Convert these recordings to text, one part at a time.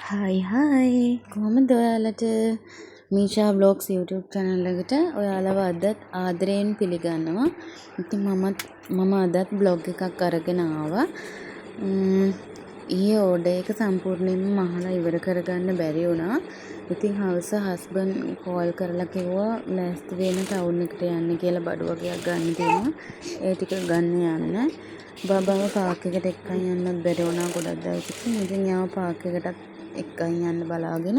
හයි කොහොමද ඔයාලට මීෂා blogs YouTube channel එකට ඔයාලව අදත් ආදරයෙන් පිළිගන්නවා. ඉතින් මම අදත් බ්ලොග් එකක් අරගෙන ආවා. ඊයේ ඕඩර් එක සම්පූර්ණයෙන්ම මහලා ඉවර කරගන්න බැරි වුණා. ඉතින් හවස හස්බන්ඩ් කෝල් කරලා කිව්වා ලෑස්ති වෙන්න ටවුන් එකට යන්න කියලා බඩු වගේක් ගන්න තියෙනවා. ඒ ටික ගන්න යන්න. බබාව පාක් එකට එක්කන් යන්නත් බැරි වුණා ගොඩක් දවසකින්. ඉතින් යාව පාක් එකටත් එක්කන් යන්න බලාගෙන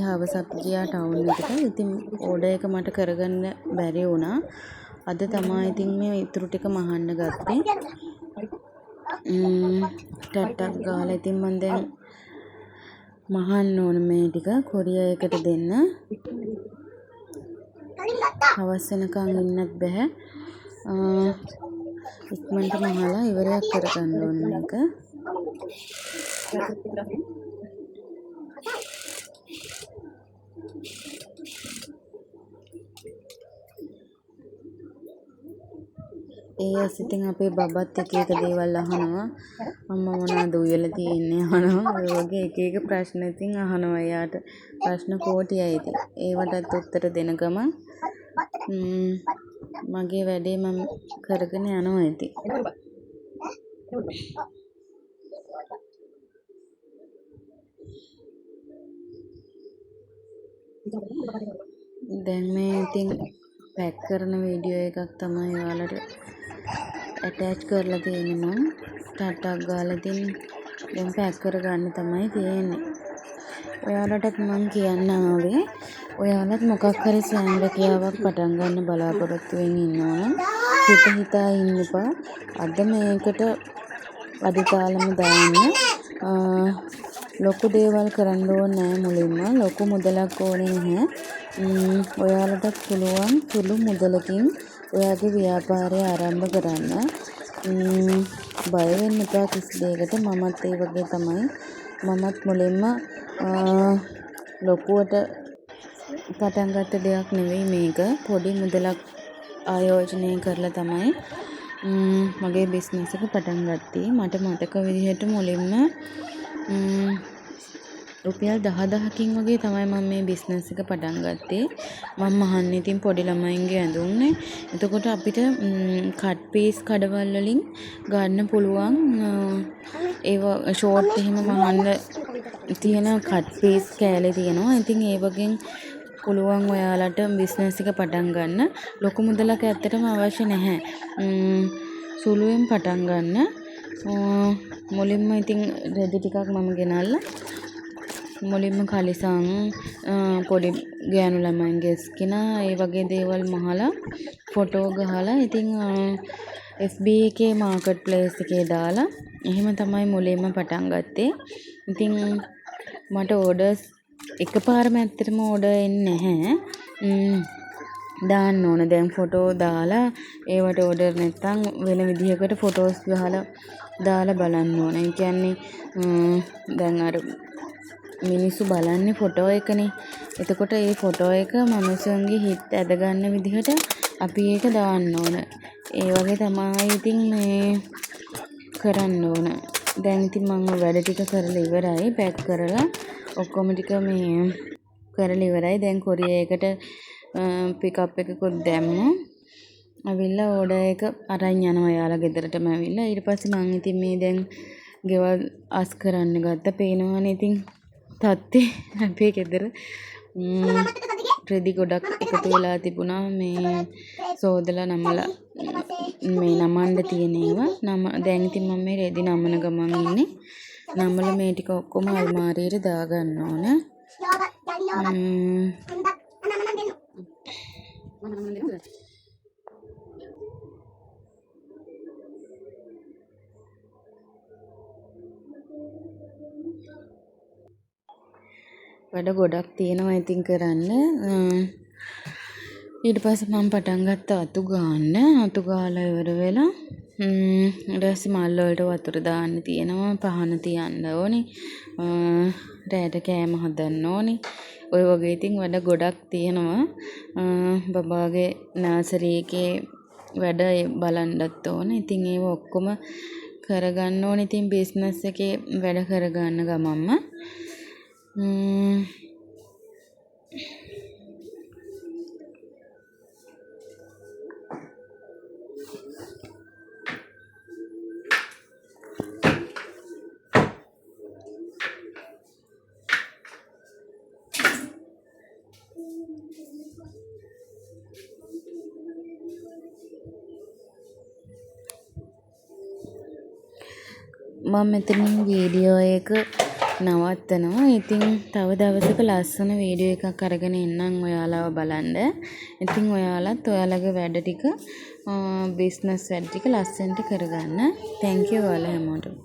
හවස අපි ගියා ටවුන් එකට. ඉතින් ඕඩර් එක මට කරගන්න බැරි වුණා. අද තමයි ඉතින් මේ ඉතුරු ටික මහන්න ගත්තේ. ටට්ටක් ගාලා ඉතින් මම දැන් මහන්න ඕන මේ ටික කොරියර් එකට දෙන්න. හවස් වෙනකන් ඉන්නත් බෑ. ඉක්මනට මහලා ඉවරයක් කරගන්න ඕන එක. ඒ ඉතින් අපේ බබත් එක දේවල් අහනවා. අම්මා මොනවද උයලා තියෙන්නේ අහනවා. ඒ වගේ එක ප්‍රශ්න ඉතින් අහනවා. එයාට ප්‍රශ්න කෝටියයි ඉතින්. ඒවටත් උත්තර දෙන ගමන් මගේ වැඩේ මම කරගෙන යනවා ඉතින්. දැන් මේ ඉතින් පැක් කරන වීඩියෝ එකක් තමයි ඔයාලට ඇටච් කරලා තියෙන්නේ. මම ටට්ටක් ගාලා ඉතින් දැන් පැක් කරගන්න තමයි තියෙන්නේ. ඔයාලටත් මම කියන්න ආවේ ඔයාලත් මොකක් හරි ස්වයං රැකියාවක් පටන් ගන්න බලාපොරොත්තු වෙමින් ඉන්නවා නම් හිතා ඉන්න එපා. අද මේකට අදිතාලම දාන්න. ලොකු දේවල් කරන්න ඕනේ නැහැ මුලින්ම. ලොකු මුදලක් ඕනේ නැහැ. ඔයාලටත් පුළුවන් සුළු මුදලකින් ඔයාගේ ව්‍යාපාරය ආරම්භ කරන්න. බය වෙන්න එපා කිසි දෙයකට. මමත් ඒ වගේ තමයි. මමත් මුලින්ම ලොකුවට පටන් ගත්ත දෙයක් නෙවෙයි මේක. පොඩි මුදලක් ආයෝජනය කරලා තමයි මගේ බිස්නස් එක පටන් ගත්තේ. මට මතක විදිහට මුලින්ම රුපියල් 10,000කින් වගේ තමයි මම මේ බිස්නස් එක පටන් ගත්තේ. මම මහන්නේ ඉතින් පොඩි ළමයින්ගේ ඇඳුම්නේ. එතකොට අපිට කට් පීස් කඩවල් වලින් ගන්න පුළුවන්. ඒව ෂෝට් එහෙම මහන්න තියෙන කට් පීස් කෑලි තියෙනවා. ඉතින් ඒ වගේ පුළුවන් ඔයාලට බිස්නස් එක පටන් ගන්න. ලොකු මුදලක් ඇත්තටම අවශ්‍ය නැහැ. සුළුවෙන් පටන් ගන්න. මුලින්ම ඉතින් රෙදි ටිකක් මම ගෙනල්ලා මුලින්ම කලිසම් පොඩි ගෑනු ළමයින්ගේ ස්කිනා ඒ වගේ දේවල් මහලා ෆොටෝ ගහලා ඉතින් FB එකේ මාකට් ප්ලේස් එකේ දාලා එහෙම තමයි මුලින්ම පටන් ගත්තේ. ඉතින් මට ඕඩර්ස් එකපාරම ඇත්තටම ඕඩර් එන්නේ නැහැ. දාන්න ඕන. දැන් ෆොටෝ දාලා ඒවට ඕඩර් නැත්තම් වෙන විදිහකට ෆොටෝස් ගහලා දාලා බලන්න ඕන. ඒ කියන්නේ දැන් අර මිනිස්සු බලන්නේ ෆොටෝ එකනේ. එතකොට ඒ ෆොටෝ එක මනුස්සයන්ගේ හිත ඇද ගන්න විදිහට අපි ඒක දාන්න ඕන. ඒ වගේ තමයි ඉතින් මේ කරන්න ඕන. දැන් ඉතින් මම වැඩ ටික කරලා ඉවරයි. පැක් කරලා ඔක්කොම ටික මේ කරලා ඉවරයි. දැන් කොරියර් එකට පිකප් එකකුත් දැම්මා. අවිල්ලා ඕඩර් එක අරන් යනවා යාලා ගෙදරටම ඇවිල්ලා. ඊට පස්සේ මම ඉතින් මේ දැන් ගෙවල් අස් කරන්න ගත්තා. පේනවනේ ඉතින් තත්ත්වේ අපේ ගෙදර රෙදි ගොඩක් එකතු වෙලා තිබුණා. මේ සෝදලා නමලා මේ නමන්න තියෙන ඒවා. දැන් ඉතින් මම මේ රෙදි නමන ගමන් ඉන්නේ. නමලා මේ ටික ඔක්කොම අල්මාරියට දාගන්න ඕන. වැඩ ගොඩක් තියෙනවා ඉතින් කරන්න. ඊට පස්සේ මම පටන් ගත්තා අතු ගන්න. අතු ගාලා ඉවර වෙලා ඊට පස්සේ මල් වලට වතුර දාන්න තියෙනවා. පහන තියන්න ඕනේ. රැට කෑම හදන්න ඕනේ. ඔය වගේ ඉතින් වැඩ ගොඩක් තියෙනවා. බබාගේ නර්සරි එකේ වැඩ බලන්නත් ඕනේ. ඉතින් ඒව ඔක්කොම කරගන්න ඕනේ. ඉතින් බිස්නස් එකේ වැඩ කරගන්න ගමන්ම මම මෙතනින් වීඩියෝ එක නවත්තනවා. ඉතින් තව දවසක ලස්සන වීඩියෝ එකක් අරගෙන එන්නම් ඔයාලව බලන්න. ඉතින් ඔයාලත් ඔයාලගේ වැඩ ටික බිස්නස් වැඩ ටික ලස්සනට කරගන්න. thank you ඔයාලා හැමෝටම.